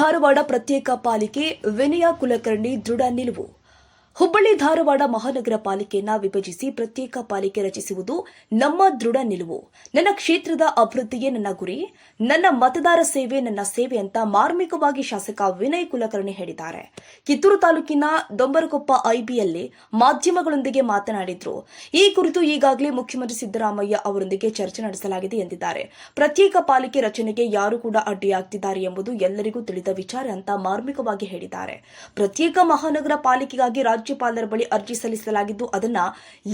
ಧಾರವಾಡ ಪ್ರತ್ಯೇಕ ಪಾಲಿಕೆ ವಿನಯ ಕುಲಕರ್ಣಿ ದೃಢ ನಿಲುವು. ಹುಬ್ಬಳ್ಳಿ ಧಾರವಾಡ ಮಹಾನಗರ ಪಾಲಿಕೆಯನ್ನ ವಿಭಜಿಸಿ ಪ್ರತ್ಯೇಕ ಪಾಲಿಕೆ ರಚಿಸುವುದು ನಮ್ಮ ದೃಢ ನಿಲುವು. ನನ್ನ ಕ್ಷೇತ್ರದ ಅಭಿವೃದ್ಧಿಯೇ ನನ್ನ ಗುರಿ, ನನ್ನ ಮತದಾರ ಸೇವೆ ನನ್ನ ಸೇವೆ ಅಂತ ಮಾರ್ಮಿಕವಾಗಿ ಶಾಸಕ ವಿನಯ್ ಕುಲಕರ್ಣಿ ಹೇಳಿದ್ದಾರೆ. ಕಿತ್ತೂರು ತಾಲೂಕಿನ ದೊಂಬರಕೊಪ್ಪ ಐಬಿಯಲ್ಲಿ ಮಾಧ್ಯಮಗಳೊಂದಿಗೆ ಮಾತನಾಡಿದ್ರು. ಈ ಕುರಿತು ಈಗಾಗಲೇ ಮುಖ್ಯಮಂತ್ರಿ ಸಿದ್ದರಾಮಯ್ಯ ಅವರೊಂದಿಗೆ ಚರ್ಚೆ ನಡೆಸಲಾಗಿದೆ ಎಂದಿದ್ದಾರೆ. ಪ್ರತ್ಯೇಕ ಪಾಲಿಕೆ ರಚನೆಗೆ ಯಾರು ಕೂಡ ಅಡ್ಡಿಯಾಗ್ತಿದ್ದಾರೆ ಎಂಬುದು ಎಲ್ಲರಿಗೂ ತಿಳಿದ ವಿಚಾರ ಅಂತ ಮಾರ್ಮಿಕವಾಗಿ ಹೇಳಿದ್ದಾರೆ. ಪ್ರತ್ಯೇಕ ಮಹಾನಗರ ಪಾಲಿಕೆಗಾಗಿ ರಾಜ್ಯಪಾಲರ ಬಳಿ ಅರ್ಜಿ ಸಲ್ಲಿಸಲಾಗಿದ್ದು ಅದನ್ನ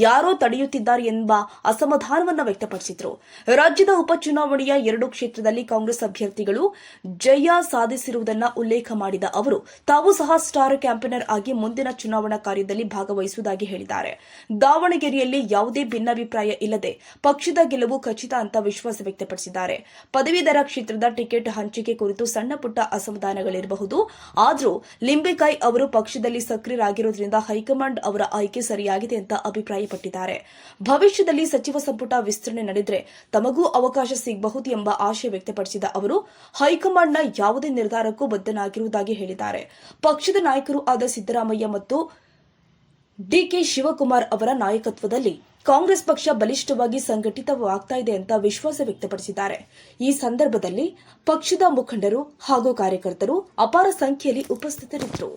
ಯಾರೋ ತಡೆಯುತ್ತಿದ್ದಾರೆ ಎಂಬ ಅಸಮಾಧಾನವನ್ನು ವ್ಯಕ್ತಪಡಿಸಿದರು. ರಾಜ್ಯದ ಉಪಚುನಾವಣೆಯ 2 ಕ್ಷೇತ್ರದಲ್ಲಿ ಕಾಂಗ್ರೆಸ್ ಅಭ್ಯರ್ಥಿಗಳು ಜಯ ಸಾಧಿಸಿರುವುದನ್ನು ಉಲ್ಲೇಖ ಮಾಡಿದ ಅವರು ತಾವು ಸಹ ಸ್ಟಾರ್ ಕ್ಯಾಂಪೇನರ್ ಆಗಿ ಮುಂದಿನ ಚುನಾವಣಾ ಕಾರ್ಯದಲ್ಲಿ ಭಾಗವಹಿಸುವುದಾಗಿ ಹೇಳಿದ್ದಾರೆ. ದಾವಣಗೆರೆಯಲ್ಲಿ ಯಾವುದೇ ಭಿನ್ನಾಭಿಪ್ರಾಯ ಇಲ್ಲದೆ ಪಕ್ಷದ ಗೆಲುವು ಖಚಿತ ಅಂತ ವಿಶ್ವಾಸ ವ್ಯಕ್ತಪಡಿಸಿದ್ದಾರೆ. ಪದವೀಧರ ಕ್ಷೇತ್ರದ ಟಿಕೆಟ್ ಹಂಚಿಕೆ ಕುರಿತು ಸಣ್ಣ ಪುಟ್ಟ ಅಸಮಾಧಾನಗಳಿರಬಹುದು, ಆದರೂ ಲಿಂಬೆಕಾಯಿ ಅವರು ಪಕ್ಷದಲ್ಲಿ ಸಕ್ರಿಯರಾಗಿರುವುದರಿಂದ ಹೈಕಮಾಂಡ್ ಅವರ ಆಯ್ಕೆ ಸರಿಯಾಗಿದೆ ಅಂತ ಅಭಿಪ್ರಾಯಪಟ್ಟಿದ್ದಾರೆ. ಭವಿಷ್ಯದಲ್ಲಿ ಸಚಿವ ಸಂಪುಟ ವಿಸ್ತರಣೆ ನಡೆದರೆ ತಮಗೂ ಅವಕಾಶ ಸಿಗಬಹುದು ಎಂಬ ಆಶಯ ವ್ಯಕ್ತಪಡಿಸಿದ ಅವರು ಹೈಕಮಾಂಡ್ನ ಯಾವುದೇ ನಿರ್ಧಾರಕ್ಕೂ ಬದ್ಧನಾಗಿರುವುದಾಗಿ ಹೇಳಿದ್ದಾರೆ. ಪಕ್ಷದ ನಾಯಕರು ಆದ ಸಿದ್ದರಾಮಯ್ಯ ಮತ್ತು ಡಿಕೆ ಶಿವಕುಮಾರ್ ಅವರ ನಾಯಕತ್ವದಲ್ಲಿ ಕಾಂಗ್ರೆಸ್ ಪಕ್ಷ ಬಲಿಷ್ಠವಾಗಿ ಸಂಘಟಿತವಾಗ್ತಾ ಇದೆ ಅಂತ ವಿಶ್ವಾಸ ವ್ಯಕ್ತಪಡಿಸಿದ್ದಾರೆ. ಈ ಸಂದರ್ಭದಲ್ಲಿ ಪಕ್ಷದ ಮುಖಂಡರು ಹಾಗೂ ಕಾರ್ಯಕರ್ತರು ಅಪಾರ ಸಂಖ್ಯೆಯಲ್ಲಿ ಉಪಸ್ಥಿತರಿದ್ದರು.